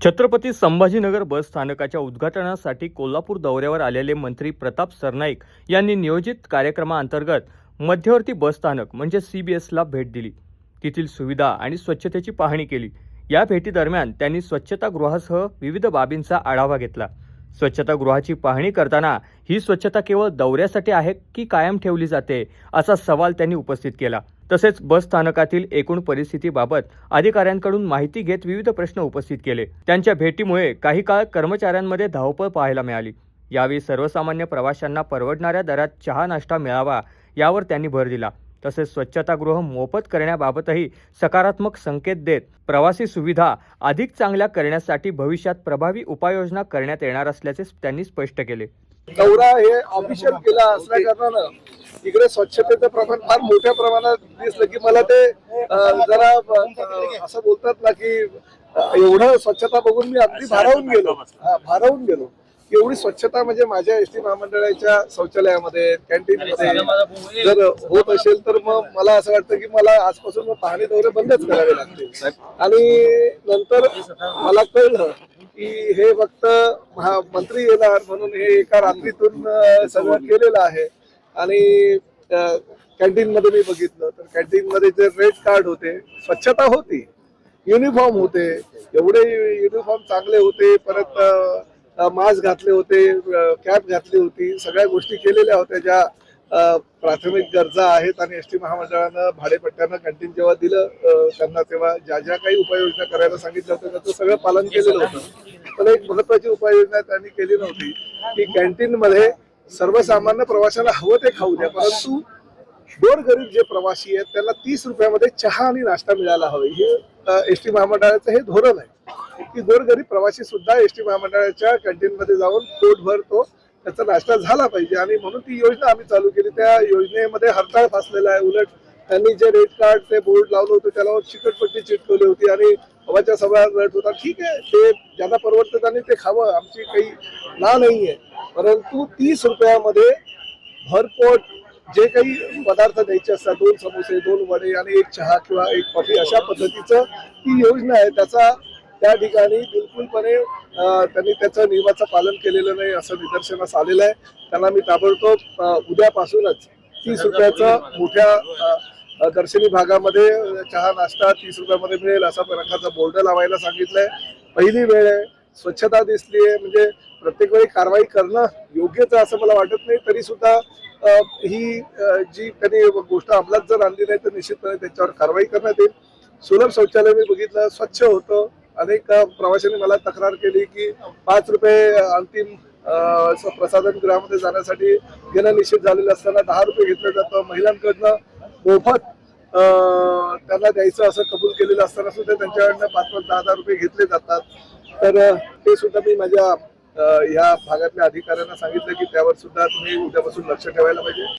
छत्रपती संभाजीनगर बस स्थानकाच्या उद्घाटनासाठी कोल्हापूर दौऱ्यावर आलेले मंत्री प्रताप सरनाईक यांनी नियोजित कार्यक्रमाअंतर्गत मध्यवर्ती बस स्थानक म्हणजे CBSला भेट दिली. तेथील सुविधा आणि स्वच्छतेची पाहणी केली. या भेटीदरम्यान त्यांनी स्वच्छतागृहासह विविध बाबींचा आढावा घेतला. स्वच्छतागृहाची पाहणी करताना ही स्वच्छता केवळ दौऱ्यासाठी आहे की कायम ठेवली जाते असा सवाल त्यांनी उपस्थित केला. तसेच बस स्थानकातील एकूण परिस्थितीबाबत अधिकाऱ्यांकडून माहिती घेत विविध प्रश्न उपस्थित केले. त्यांच्या भेटीमुळे काही काळ कर्मचाऱ्यांमध्ये धावपळ पाहायला मिळाली. यावेळी सर्वसामान्य प्रवाशांना परवडणाऱ्या दरात चहा नाश्ता मिळावा यावर त्यांनी भर दिला. तसेच स्वच्छतागृह मोफत करण्याबाबतही सकारात्मक संकेत देत प्रवासी सुविधा अधिक चांगल्या करण्यासाठी भविष्यात प्रभावी उपाययोजना करण्यात येणार असल्याचे त्यांनी स्पष्ट केले. दौरा हे ऑफिशियल केला असल्या कारणानं इकडे स्वच्छतेचं प्रमाण फार मोठ्या प्रमाणात दिसलं की मला ते जरा असं बोलतात ना की एवढं स्वच्छता बघून मी अगदी भारावून गेलो. एवढी स्वच्छता म्हणजे माझ्या एसटी महामंडळाच्या शौचालयामध्ये कॅन्टीनमध्ये जर होत असेल तर मग मला असं वाटतं की मला आजपासून पाहणी दौरे बंदच करावे लागतील. आणि नंतर मला कळलं की हे फक्त मंत्री येणार म्हणून हे एका रात्रीतून सगळं केलेलं आहे. आणि कॅन्टीन मध्ये मी बघितलं तर कॅन्टीन मध्ये जे रेड कार्ड होते, स्वच्छता होती, युनिफॉर्म होते, एवढे युनिफॉर्म चांगले होते, परत मास्क घातले होते, कॅप घातली होती, सगळ्या गोष्टी केलेल्या होत्या ज्या प्राथमिक गरजा आहेत. आणि एसटी महामंडळानं भाडेपट्ट्यानं कॅन्टीन जेव्हा दिलं त्यांना तेव्हा ज्या ज्या काही उपाययोजना करायला सांगितलं होतं त्याचं सगळं पालन केलेलं होतं. पण एक महत्वाची उपाययोजना त्यांनी केली नव्हती की कॅन्टीन मध्ये सर्वसामान्य प्रवाशांना हवं ते खाऊ द्या, परंतु गोरगरीब जे प्रवासी आहेत त्यांना 30 रुपयामध्ये चहा आणि नाश्ता मिळायला हवे. हे एसटी महामंडळाचं हे धोरण आहे की गोरगरीब प्रवासी सुद्धा एसटी महामंडळाच्या कॅन्टीन मध्ये जाऊन पोट भरतो, त्याचा नाश्ता झाला पाहिजे. आणि म्हणून ती योजना आम्ही चालू केली. त्या योजनेमध्ये हरताळ फासलेला आहे. उलट त्यांनी जे रेड कार्ड ते बोर्ड लावलं होतं त्याला चिकटपट्टी चिटकवली होती आणि हवाच्या सभा रट होता. ठीक आहे, ते ज्यांना परवडतं त्यांनी ते खावं, आमची काही ना नाहीये. परंतु 30 रुपयामध्ये भरपोट जे काही पदार्थ द्यायचे असतात, 2 समोसे, 2 वडे आणि 1 चहा किंवा 1 कॉफी, अशा पद्धतीचं ती योजना आहे. त्याचा त्या ठिकाणी बिलकुलपणे त्यांनी त्याचं नियमाचं पालन केलेलं नाही असं निदर्शनास आलेलं आहे. त्यांना मी ताबडतोब उद्यापासूनच 30 रुपयाचं मोठ्या दर्शनी भागामध्ये चहा नाश्ता 30 रुपयामध्ये मिळेल असा प्रकारचा बोर्ड लावायला सांगितलंय. पहिली वेळ आहे, स्वच्छता दिसली आहे, म्हणजे प्रत्येक वेळी कारवाई करणं योग्यच आहे असं मला वाटत नाही. तरी सुद्धा ही जी त्यांनी गोष्ट अंमलात जर आणली नाही तर निश्चितपणे त्याच्यावर कारवाई करण्यात येईल. सुलभ शौचालय मी बघितलं, स्वच्छ होतं. अनेक प्रवाशांनी मला तक्रार केली की 5 रुपये अंतिम प्रसाधन गृहामध्ये जाण्यासाठी घेणं निश्चित झालेलं असताना 10 रुपये घेतलं जातं. महिलांकडनं मोफत त्यांना द्यायचं असं कबूल केलेलं असताना सुद्धा त्यांच्याकडनं 5-10 रुपये घेतले जातात. तर ते सुद्धा मी माझ्या या भागातल्या अधिकाऱ्यांना सांगितलं की त्यावर सुद्धा तुम्ही उद्यापासून लक्ष ठेवायला पाहिजे.